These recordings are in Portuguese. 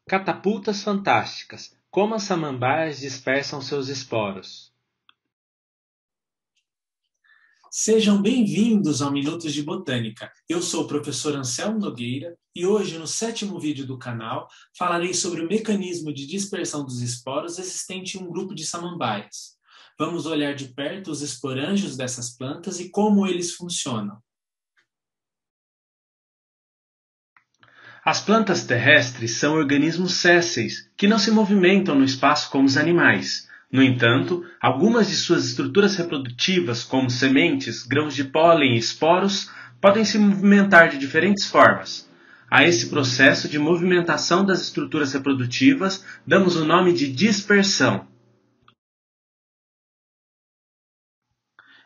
Catapultas fantásticas. Como as samambaias dispersam seus esporos. Sejam bem-vindos ao Minutos de Botânica. Eu sou o professor Anselmo Nogueira e hoje, no 7º vídeo do canal, falarei sobre o mecanismo de dispersão dos esporos existente em um grupo de samambaias. Vamos olhar de perto os esporângios dessas plantas e como eles funcionam. As plantas terrestres são organismos sésseis, que não se movimentam no espaço como os animais. No entanto, algumas de suas estruturas reprodutivas, como sementes, grãos de pólen e esporos, podem se movimentar de diferentes formas. A esse processo de movimentação das estruturas reprodutivas damos o nome de dispersão.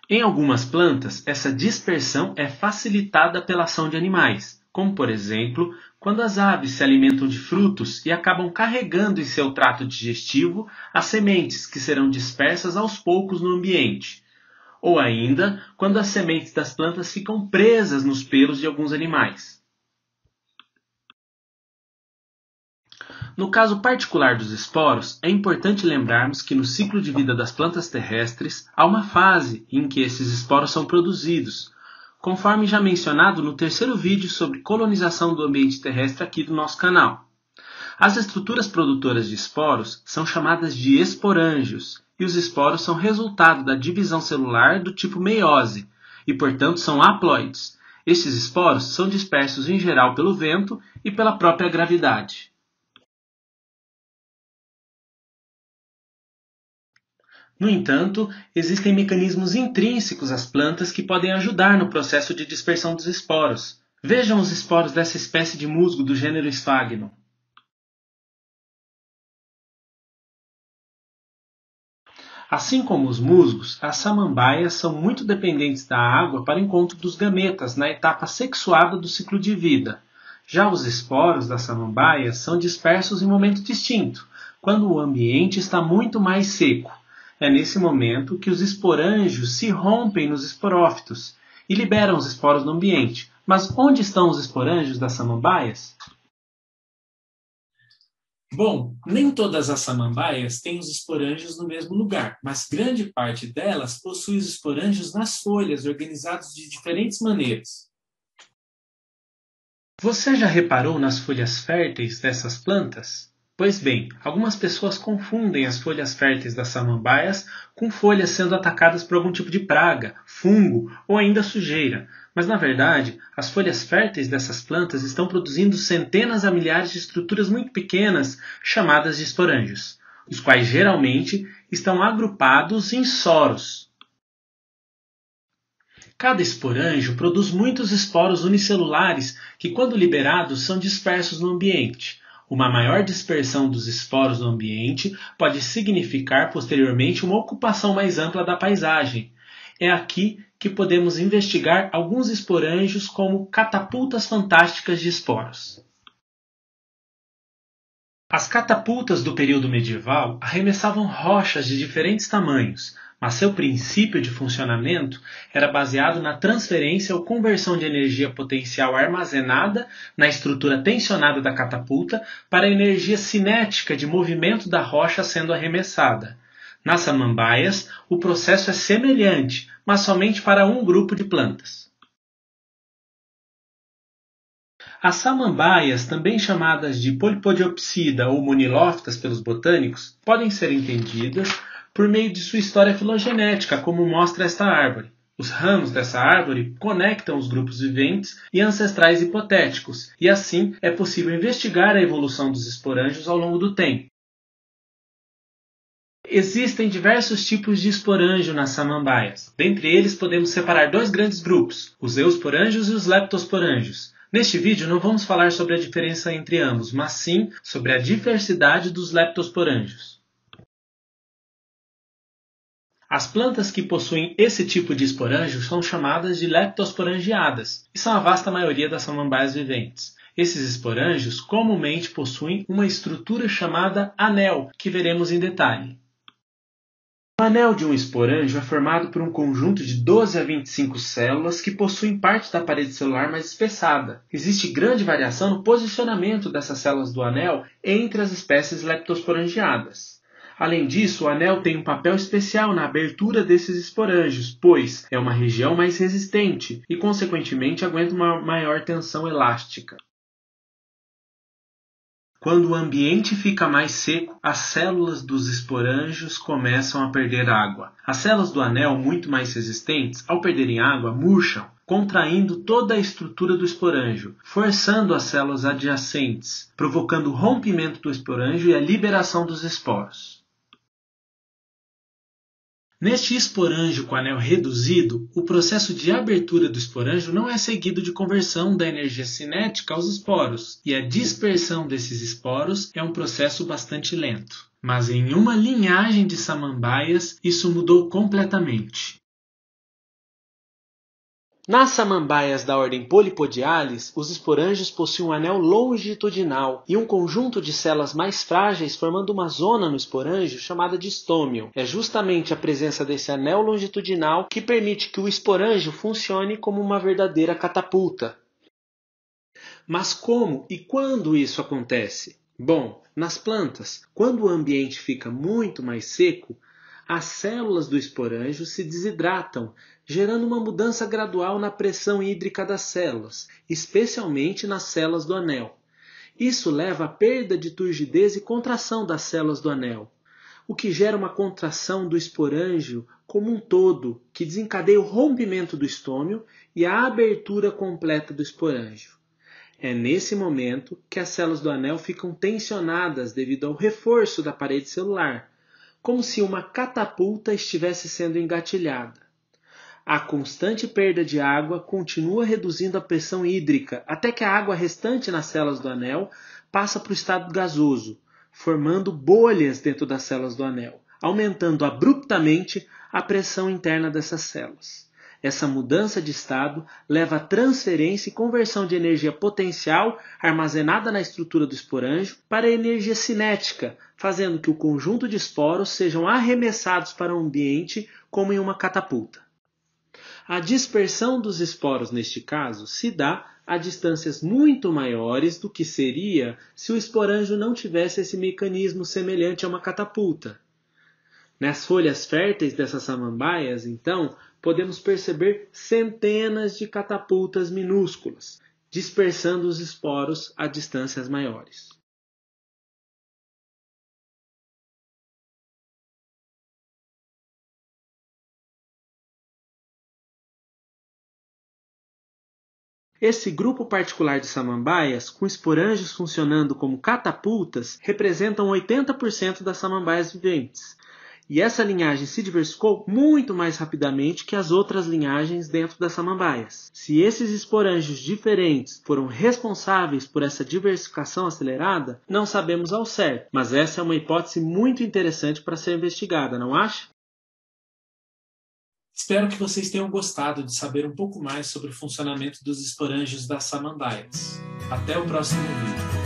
Em algumas plantas, essa dispersão é facilitada pela ação de animais, como por exemplo, quando as aves se alimentam de frutos e acabam carregando em seu trato digestivo as sementes que serão dispersas aos poucos no ambiente, ou ainda quando as sementes das plantas ficam presas nos pelos de alguns animais. No caso particular dos esporos, é importante lembrarmos que no ciclo de vida das plantas terrestres há uma fase em que esses esporos são produzidos, conforme já mencionado no 3º vídeo sobre colonização do ambiente terrestre aqui do nosso canal. As estruturas produtoras de esporos são chamadas de esporângios, e os esporos são resultado da divisão celular do tipo meiose, e portanto são haploides. Estes esporos são dispersos em geral pelo vento e pela própria gravidade. No entanto, existem mecanismos intrínsecos às plantas que podem ajudar no processo de dispersão dos esporos. Vejam os esporos dessa espécie de musgo do gênero Sphagnum. Assim como os musgos, as samambaias são muito dependentes da água para o encontro dos gametas na etapa sexuada do ciclo de vida. Já os esporos das samambaias são dispersos em momento distinto, quando o ambiente está muito mais seco. É nesse momento que os esporângios se rompem nos esporófitos e liberam os esporos no ambiente. Mas onde estão os esporângios das samambaias? Bom, nem todas as samambaias têm os esporângios no mesmo lugar, mas grande parte delas possui os esporângios nas folhas, organizados de diferentes maneiras. Você já reparou nas folhas férteis dessas plantas? Pois bem, algumas pessoas confundem as folhas férteis das samambaias com folhas sendo atacadas por algum tipo de praga, fungo ou ainda sujeira. Mas na verdade, as folhas férteis dessas plantas estão produzindo centenas a milhares de estruturas muito pequenas chamadas de esporângios, os quais geralmente estão agrupados em soros. Cada esporângio produz muitos esporos unicelulares que, quando liberados, são dispersos no ambiente. Uma maior dispersão dos esporos no ambiente pode significar posteriormente uma ocupação mais ampla da paisagem. É aqui que podemos investigar alguns esporângios como catapultas fantásticas de esporos. As catapultas do período medieval arremessavam rochas de diferentes tamanhos, mas seu princípio de funcionamento era baseado na transferência ou conversão de energia potencial armazenada na estrutura tensionada da catapulta para a energia cinética de movimento da rocha sendo arremessada. Nas samambaias, o processo é semelhante, mas somente para um grupo de plantas. As samambaias, também chamadas de Polypodiopsida ou monilófitas pelos botânicos, podem ser entendidas por meio de sua história filogenética, como mostra esta árvore. Os ramos dessa árvore conectam os grupos viventes e ancestrais hipotéticos, e assim é possível investigar a evolução dos esporângios ao longo do tempo. Existem diversos tipos de esporângio nas samambaias. Dentre eles podemos separar dois grandes grupos, os eusporângios e os leptosporângios. Neste vídeo não vamos falar sobre a diferença entre ambos, mas sim sobre a diversidade dos leptosporângios. As plantas que possuem esse tipo de esporângio são chamadas de leptosporangiadas, e são a vasta maioria das samambaias viventes. Esses esporângios comumente possuem uma estrutura chamada anel, que veremos em detalhe. O anel de um esporângio é formado por um conjunto de 12 a 25 células que possuem parte da parede celular mais espessada. Existe grande variação no posicionamento dessas células do anel entre as espécies leptosporangiadas. Além disso, o anel tem um papel especial na abertura desses esporângios, pois é uma região mais resistente e, consequentemente, aguenta uma maior tensão elástica. Quando o ambiente fica mais seco, as células dos esporângios começam a perder água. As células do anel, muito mais resistentes, ao perderem água, murcham, contraindo toda a estrutura do esporângio, forçando as células adjacentes, provocando o rompimento do esporângio e a liberação dos esporos. Neste esporângio com anel reduzido, o processo de abertura do esporângio não é seguido de conversão da energia cinética aos esporos, e a dispersão desses esporos é um processo bastante lento. Mas em uma linhagem de samambaias, isso mudou completamente. Nas samambaias da ordem Polypodiales, os esporângios possuem um anel longitudinal e um conjunto de células mais frágeis formando uma zona no esporângio chamada de estômio. É justamente a presença desse anel longitudinal que permite que o esporângio funcione como uma verdadeira catapulta. Mas como e quando isso acontece? Bom, nas plantas, quando o ambiente fica muito mais seco, as células do esporângio se desidratam, gerando uma mudança gradual na pressão hídrica das células, especialmente nas células do anel. Isso leva à perda de turgidez e contração das células do anel, o que gera uma contração do esporângio como um todo, que desencadeia o rompimento do estômio e a abertura completa do esporângio. É nesse momento que as células do anel ficam tensionadas devido ao reforço da parede celular, como se uma catapulta estivesse sendo engatilhada. A constante perda de água continua reduzindo a pressão hídrica até que a água restante nas células do anel passa para o estado gasoso, formando bolhas dentro das células do anel, aumentando abruptamente a pressão interna dessas células. Essa mudança de estado leva à transferência e conversão de energia potencial armazenada na estrutura do esporângio para a energia cinética, fazendo que o conjunto de esporos sejam arremessados para o ambiente como em uma catapulta. A dispersão dos esporos, neste caso, se dá a distâncias muito maiores do que seria se o esporângio não tivesse esse mecanismo semelhante a uma catapulta. Nas folhas férteis dessas samambaias, então, podemos perceber centenas de catapultas minúsculas, dispersando os esporos a distâncias maiores. Esse grupo particular de samambaias, com esporângios funcionando como catapultas, representam 80% das samambaias viventes. E essa linhagem se diversificou muito mais rapidamente que as outras linhagens dentro das samambaias. Se esses esporângios diferentes foram responsáveis por essa diversificação acelerada, não sabemos ao certo, mas essa é uma hipótese muito interessante para ser investigada, não acha? Espero que vocês tenham gostado de saber um pouco mais sobre o funcionamento dos esporângios das samambaias. Até o próximo vídeo.